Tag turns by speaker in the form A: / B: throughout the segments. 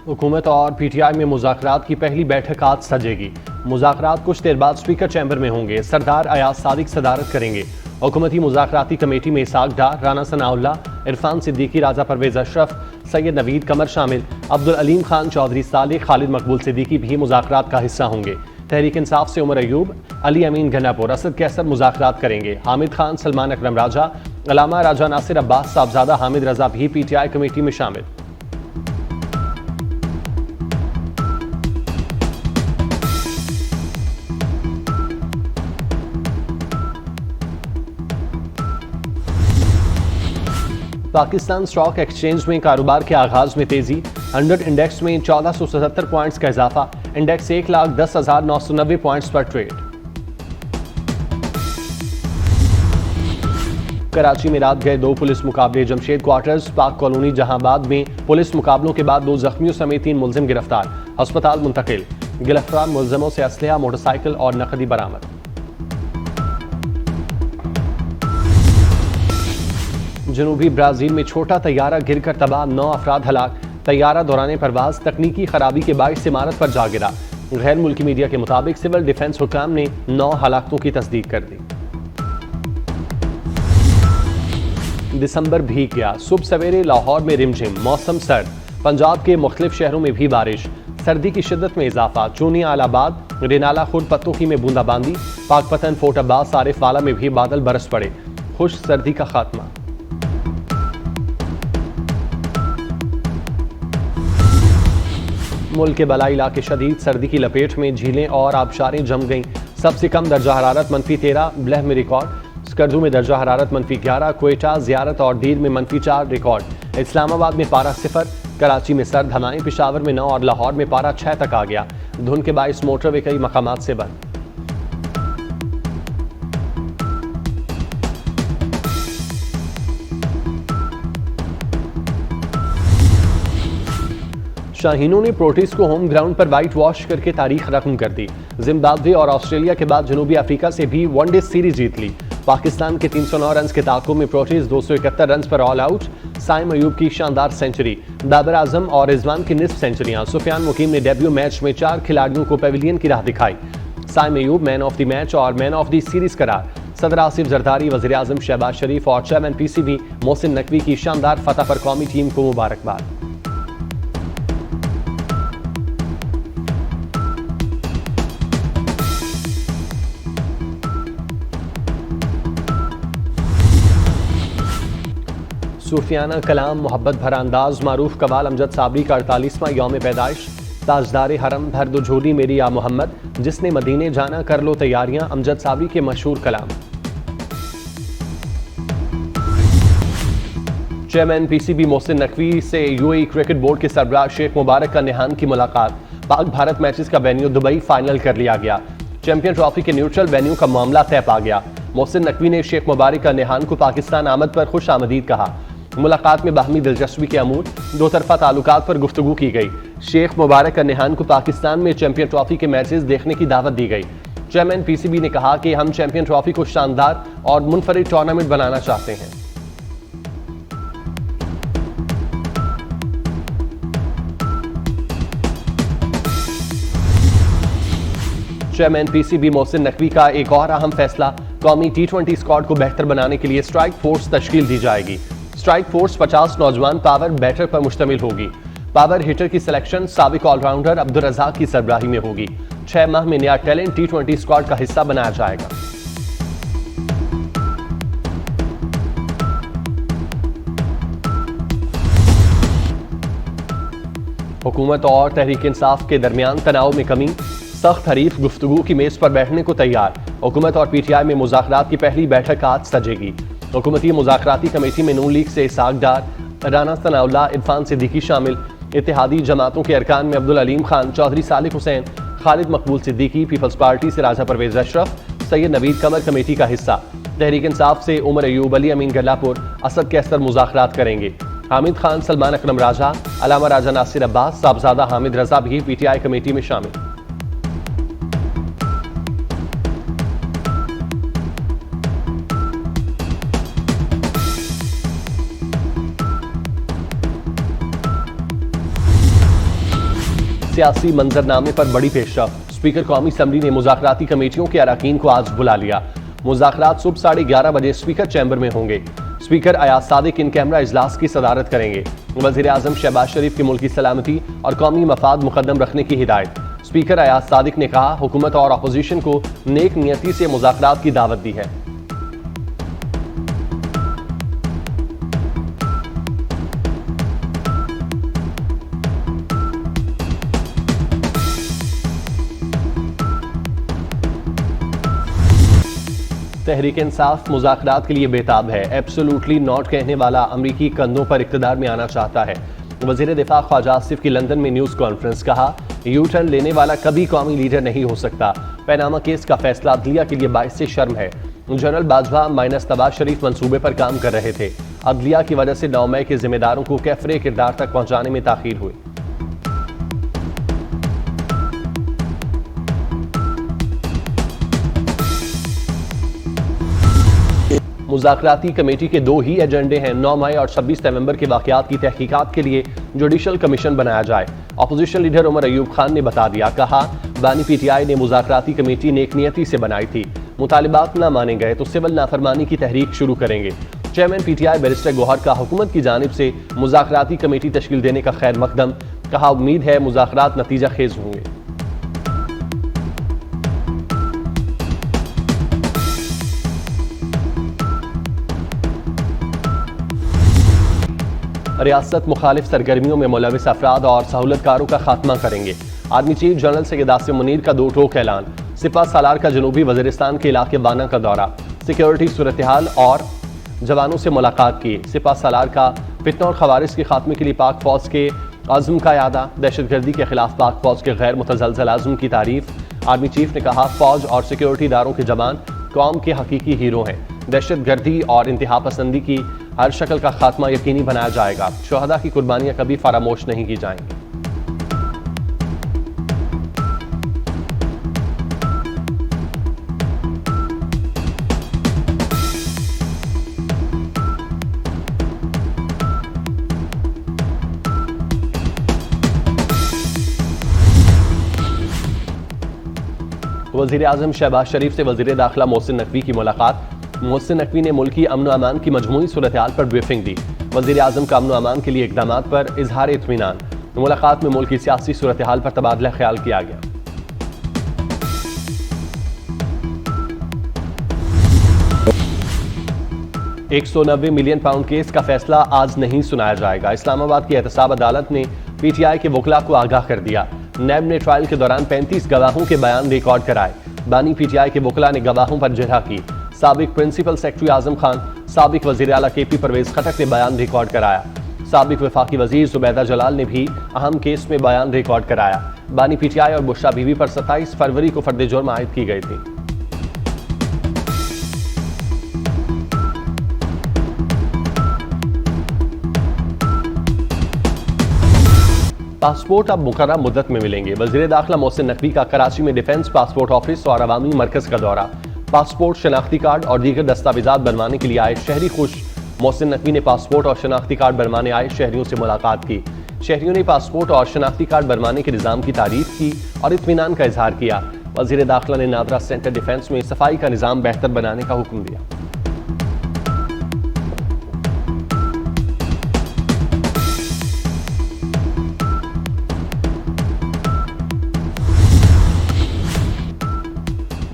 A: हुकूमत और पीटीआई में मुज़ाकरात की पहली बैठक आज सजेगी। मुज़ाकरात कुछ देर बाद स्पीकर चैम्बर में होंगे। सरदार अयाज सादिक सदारत करेंगे। हुकूमती मुज़ाकराती कमेटी में इसाक डार, राना सनाउल्लाह, इरफान सिद्दीकी, राजा परवेज अशरफ, सैयद नवीद कमर शामिल। अब्दुल अलीम खान चौधरी सालिक, खालिद मकबूल सिद्दीकी भी मुज़ाकरात का हिस्सा होंगे। तहरीक इंसाफ से उमर अयूब, अली अमीन गन्नापुर, असद कैसर मुज़ाकरात करेंगे। हामिद खान, सलमान अकरम राजा, अलामा राजा नासिर अब्बास साहबजादा, हामिद रजा भी पीटीआई कमेटी में शामिल। पाकिस्तान स्टॉक एक्सचेंज में कारोबार के आगाज में तेजी। 100 इंडेक्स में 1477 पॉइंट्स का इजाफा। इंडेक्स 1,10,990 पॉइंट्स पर ट्रेड। कराची में रात गए 2 पुलिस मुकाबले। जमशेद क्वार्टर्स, पाक कॉलोनी जहांबाद में पुलिस मुकाबलों के बाद 2 जख्मियों समेत 3 मुलजिम गिरफ्तार, अस्पताल मुंतकिल। गिरफ्तार मुलजिमों से असलहा, मोटरसाइकिल और नकदी बरामद। जनूबी ब्राजील में छोटा तैयारा गिरकर तबाह, 9 अफराद हलाक। तैयारा दौरान परवाज तकनीकी खराबी के बायस इमारत पर जा गिरा। गैर मुल्की मीडिया के मुताबिक सिविल डिफेंस हुकाम ने 9 हलाकतों की तस्दीक कर दी। दिसंबर भीग गया। सुबह सवेरे लाहौर में रिमझिम, मौसम सर्द। पंजाब के मुख्तलिफ शहरों में भी बारिश। सर्दी की शिद्दत में इजाफा। चूनिया, आलाबाद, रेनाला, खुर्द पत्तोकी में बूंदाबांदी। पाकपतन, फोर्ट अब्बास, आरिफ वाला में भी बादल बरस पड़े। खुश सर्दी का खात्मा। मुल्क के बलाई इलाके शदीद सर्दी की लपेट में। झीलें और आबशारें जम गईं। सबसे कम दर्जा हरारत -13 ब्लह में रिकॉर्ड। स्कर्दू में दर्जा हरारत -11। क्वेटा, ज़ियारत और दीर में -4 रिकॉर्ड। इस्लामाबाद में पारा 0। कराची में सर्द हवाएं। पेशावर में 9 और लाहौर में पारा 6 तक आ गया। धुंध के बायस मोटरवे कई मकामात से बंद। शाहीनों ने प्रोटीज को होम ग्राउंड पर वाइट वॉश करके तारीख रकम कर दी। जिम्बाब्वे और ऑस्ट्रेलिया के बाद जनूबी अफ्रीका से भी वनडे सीरीज जीत ली। पाकिस्तान के 309 रन के ताकुब में प्रोटीज 271 रन पर ऑल आउट। साइम अयूब की शानदार सेंचुरी, बाबर आजम और रिजवान की निस्फ सेंचुरियां। सुफियान मुकीम ने डेब्यू मैच में 4 खिलाड़ियों को पेविलियन की राह दिखाई। Saim Ayub man of the match और मैन ऑफ द सीरीज करार। सदर आसिफ जरदारी, वज़ीर आज़म शहबाज शरीफ और चेयरमैन पीसीबी मोहसिन नकवी की शानदार फतह पर कौमी टीम को मुबारकबाद। सूफियाना कलाम, मोहब्बत भरा अंदाज, मारूफ कवाल अमजद साबरी का 48वां यौम पैदाइश। ताजदार हरम, भर दो झोली मेरी या मोहम्मद, जिसने मदीने जाना कर लो तैयारियां। अमजद साबरी के मशहूर कलाम। चेयरमैन पीसीबी मोहसिन नकवी से यूएई क्रिकेट बोर्ड के सरबराह शेख मुबारक का निहान की मुलाकात। पाक भारत मैचेस का वेन्यू दुबई फाइनल कर लिया गया। चैंपियन ट्रॉफी के न्यूट्रल वेन्यू का मामला तय पा गया। मोहसिन नकवी ने शेख मुबारक का निहान को पाकिस्तान आमद पर खुश आमदीद कहा। मुलाकात में बाहमी दिलचस्पी के अमूर, 2 तरफा ताल्लुकात पर गुफ्तगू की गई। शेख मुबारक का निहान को पाकिस्तान में चैंपियन ट्रॉफी के मैचेस देखने की दावत दी गई। चेयरमैन पीसीबी ने कहा कि हम चैंपियन ट्रॉफी को शानदार और मुनफरिद टूर्नामेंट बनाना चाहते हैं। चेयरमैन पीसीबी मोहसिन नकवी का एक और अहम फैसला, कौमी T20 स्क्वाड को बेहतर बनाने के लिए स्ट्राइक फोर्स तश्कील दी जाएगी। स्ट्राइक फोर्स 50 नौजवान पावर बैटर पर मुश्तमिल होगी। पावर हिटर की सिलेक्शन साबिक ऑलराउंडर अब्दुल रज़ाक की सरबराही में होगी। 6 माह में नया टैलेंट T20 स्क्वाड का हिस्सा बनाया जाएगा। हुकूमत और तहरीक इंसाफ के दरमियान तनाव में कमी। सख्त हरीफ गुफ्तगू की मेज पर बैठने को तैयार। हुकूमत और पीटीआई में मुज़ाकरात की पहली बैठक आज सजेगी। हुकूमती मुज़ाकराती कमेटी में नून लीग से इसाक डार, राना सनाउल्लाह, इरफान सिद्दीकी शामिल। इत्तेहादी जमातों के अरकान में अब्दुल अलीम खान, चौधरी सालिक हुसैन, खालिद मकबूल सिद्दीकी। पीपल्स पार्टी से राजा परवेज अशरफ, सैयद नवीद कमर कमेटी का हिस्सा। तहरीक इंसाफ से उमर अयूब, अली अमीन गल्लापुर, असद कैसर मुज़ाकरात करेंगे। हामिद खान, सलमान अकरम राजा, अलामा राजा नासिर अब्बास साहबजादा, हामिद रजा भी पीटीआई कमेटी में शामिल। सियासी मंजरनामे पर बड़ी पेशरफ। स्पीकर कौमी असम्बली ने मुज़ाकराती कमेटियों के अरकान को आज बुला लिया। मुज़ाकरात सुबह 11:30 बजे स्पीकर चैम्बर में होंगे। Speaker Ayaz Sadiq in camera इजलास की सदारत करेंगे। वज़ीर आज़म शहबाज शरीफ की मुल्की सलामती और कौमी मफाद मुकद्दम रखने की हिदायत। स्पीकर अयाज सादिक ने कहा, हुकूमत और अपोजिशन को नेक नियति से मुज़ाकरात की दावत दी है। तहरीक इंसाफ मुज़ाकरात के लिए बेताब है। एब्सोल्युटली नॉट कहने वाला अमरीकी कंधों पर इक़्तिदार में आना चाहता है। वज़ीर दिफा ख्वाजा आसिफ की लंदन में न्यूज़ कॉन्फ्रेंस। कहा, यू टर्न लेने वाला कभी कौमी लीडर नहीं हो सकता। पैनामा केस का फैसला अदलिया के लिए बाइस से शर्म है। जनरल बाजवा माइनस नवाज शरीफ मंसूबे पर काम कर रहे थे। अदलिया की वजह से 9 मई के जिम्मेदारों को कैफरे किरदार तक पहुंचाने में ताखीर हुई। मुज़ाकराती कमेटी के 2 ही एजेंडे हैं। 9 मई और 26 नवंबर के वाक़यात की तहकीकात के लिए जुडिशल कमीशन बनाया जाए। अपोजिशन लीडर उमर अयूब खान ने बता दिया। कहा, बानी पीटीआई ने मुज़ाकराती कमेटी नेक नियति से बनाई थी। मुतालिबात न माने गए तो सिविल नाफरमानी की तहरीक शुरू करेंगे। चेयरमैन पीटीआई बैरिस्टर गौहर का हुकूमत की जानिब से मुज़ाकराती कमेटी तश्कील देने का खैर मकदम। कहा, उम्मीद है मुज़ाकरात नतीजा खेज होंगे। रियासत मुखालिफ सरगर्मियों में मुलविस अफराद और सहूलतकारों का खात्मा करेंगे। Army chief general Syed Asim Munir का 2 टोक ऐलान। सिपा सालार का जनूबी वज़ीरिस्तान के इलाके वाना का दौरा। सिक्योरिटी सूरत हाल और जवानों से मुलाकात की। सिपा सालार का फितना और खवारिज के खात्मे के लिए पाक फौज के आज़म का यादा। दहशतगर्दी के खिलाफ पाक फौज के गैर मुतज़लज़ल आज़म की तारीफ। आर्मी चीफ ने कहा, फौज और सिक्योरिटी इदारों के जवान कौम के हकीकी हीरो हैं। दहशतगर्दी और इंतहा पसंदी की हर शक्ल का खात्मा यकीनी बनाया जाएगा। शहदा की कुर्बानियां कभी फरामोश नहीं की जाएंगी। वज़ीर आज़म शहबाज शरीफ से वज़ीर दाखिला मोहसिन नकवी की मुलाकात। मोहसिन नकवी ने मुल्की अमन अमान की मजमूई सूरत हाल पर ब्रीफिंग दी। वज़ीर आज़म का अमन अमान के लिए इक़दामात पर इजहार इत्मीनान। मुलाकात में मुल्की सियासी सूरत हाल पर तबादला ख्याल किया गया। £190 मिलियन केस का फैसला आज नहीं सुनाया जाएगा। इस्लामाबाद की एहतसाब अदालत ने पीटीआई के वकला को आगाह कर दिया। नैब ने ट्रायल के दौरान 35 गवाहों के बयान रिकॉर्ड कराए। बानी पीटीआई के वकला ने गवाहों पर जरह की। साबिक प्रिंसिपल सेक्रेटरी आजम खान, साबिक वज़ीर आला KP परवेज खटक ने बयान रिकॉर्ड कराया। साबिक वफाकी वज़ीर जुबैदा जलाल ने भी अहम केस में बयान रिकॉर्ड कराया। बानी पीटीआई और बुशरा बीवी पर 27 फरवरी को फर्द जुर्म आयद की गई थी। पासपोर्ट अब मुकर्रर मुद्दत में मिलेंगे। वज़ीर दाखिला मोहसिन नकवी का कराची में डिफेंस पासपोर्ट ऑफिस और अवामी मरकज का दौरा। पासपोर्ट, शनाख्ती कार्ड और दीगर दस्तावेजात बनवाने के लिए आए शहरी खुश। मोहसिन नकवी ने पासपोर्ट और शनाख्ती कार्ड बनवाने आए शहरियों से मुलाकात की। शहरियों ने पासपोर्ट और शनाख्ती कार्ड बनवाने के निज़ाम की तारीफ की और इत्मीनान का इजहार किया। वज़ीर दाखिला ने नादरा सेंटर डिफेंस में सफाई का निज़ाम बेहतर बनाने का हुक्म दिया।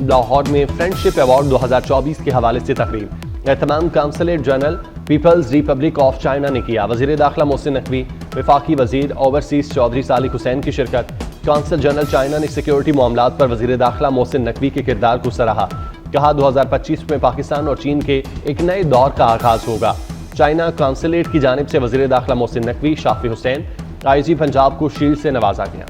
A: लाहौर में फ्रेंडशिप अवार्ड 2024 के हवाले से तकरीब। एहतमाम consulate general People's Republic of China ने किया। वज़ीर दाखिला मोहसिन नकवी, वफाकी वज़ीर ओवरसीज चौधरी सालिक हुसैन की शिरकत। काउंसिल जनरल चाइना ने सिक्योरिटी मामलात पर वज़ीर दाखिला मोहसिन नकवी के किरदार को सराहा। कहा, 2025 में पाकिस्तान और चीन के एक नए दौर का आगाज होगा। चाइना काउंसलेट की जानिब से वज़ीर दाखिला मोहसिन नकवी, शाफी हुसैन, IG पंजाब को शील्ड से नवाजा गया।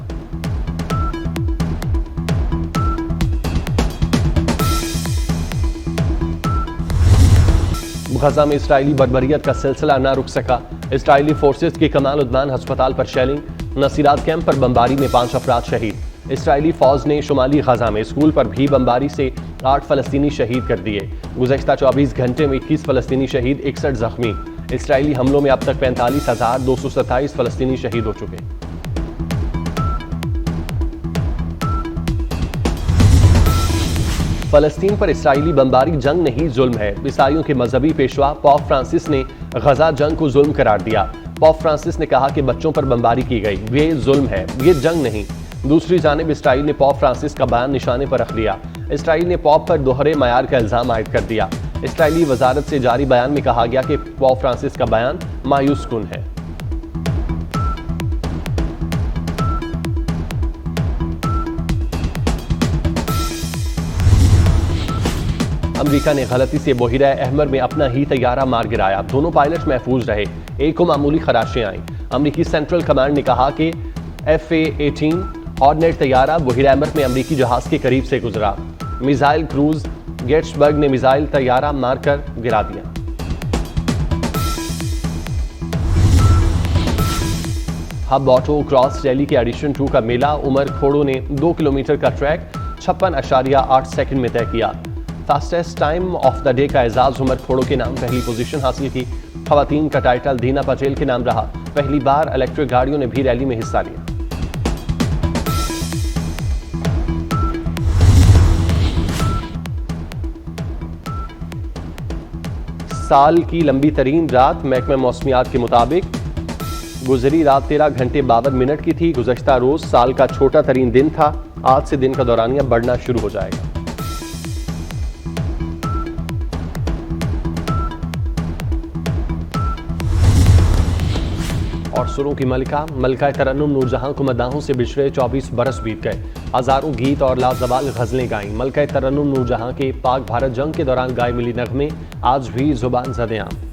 A: गजा में इसराइली बर्बरियत का सिलसिला न रुक सका। इसराइली फोर्सेस के कमाल उद्मान अस्पताल पर शेलिंग। नसीरात कैंप पर बमबारी में 5 अफराद शहीद। इसराइली फौज ने शुमाली गजा में स्कूल पर भी बमबारी से 8 फलस्तीनी शहीद कर दिए। गुज़श्ता 24 घंटे में 21 फलस्तीनी शहीद, 61 जख्मी। इसराइली हमलों में अब तक 45,227 फलस्तीनी शहीद हो चुके। फलस्तीन पर इसराइली बमबारी जंग नहीं जुल्म है। ईसाइयों के मजहबी पेशवा पोप फ्रांसिस ने गजा जंग को जुल्म करार दिया। पोप फ्रांसिस ने कहा कि बच्चों पर बमबारी की गई, ये जुल्म है, ये जंग नहीं। दूसरी जानिब इसराइल ने पोप फ्रांसिस का बयान निशाने पर रख लिया। इसराइल ने पोप पर दोहरे मयार का इल्जाम आयद कर दिया। इसराइली वजारत से जारी बयान में कहा गया कि पोप फ्रांसिस का बयान मायूस कुन है। अमेरिका ने गलती से बहीरा अहमर में अपना ही तैयारा मार गिराया। दोनों पायलट महफूज रहे, एक को मामूली खराशें आईं। अमेरिकी सेंट्रल कमांड ने कहा कि FA-18 हॉर्नेट तैयारा बहीरा अहमर में अमेरिकी जहाज के करीब से गुजरा। मिसाइल क्रूज गेट्सबर्ग ने मिसाइल तैयारा मारकर गिरा दिया। हब ऑटो क्रॉस रैली के एडिशन 2 का मेला उमर खोड़ो ने 2 किलोमीटर का ट्रैक 56.8 सेकंड में तय किया। Fastest time of the day का एजाज उमर खोड़ो के नाम पहली पोजीशन हासिल की। खवातीन का टाइटल दीना पटेल के नाम रहा। पहली बार इलेक्ट्रिक गाड़ियों ने भी रैली में हिस्सा लिया। साल की लंबी तरीन रात महकमा मौसमियात के मुताबिक गुजरी रात 13 घंटे 52 मिनट की थी। गुज़श्ता रोज साल का छोटा तरीन दिन था। आज से दिन का दौरानिया बढ़ना शुरू हो जाएगा। और सुरों की मलिका तरन्नुम नूरजहां को मदाहों से बिछड़े 24 बरस बीत गए। हजारों गीत और लाजवाल गजलें गाईं। मलिका तरन्नुम नूरजहां के पाक भारत जंग के दौरान गाए मिली नगमे आज भी जुबान ज़दे आम।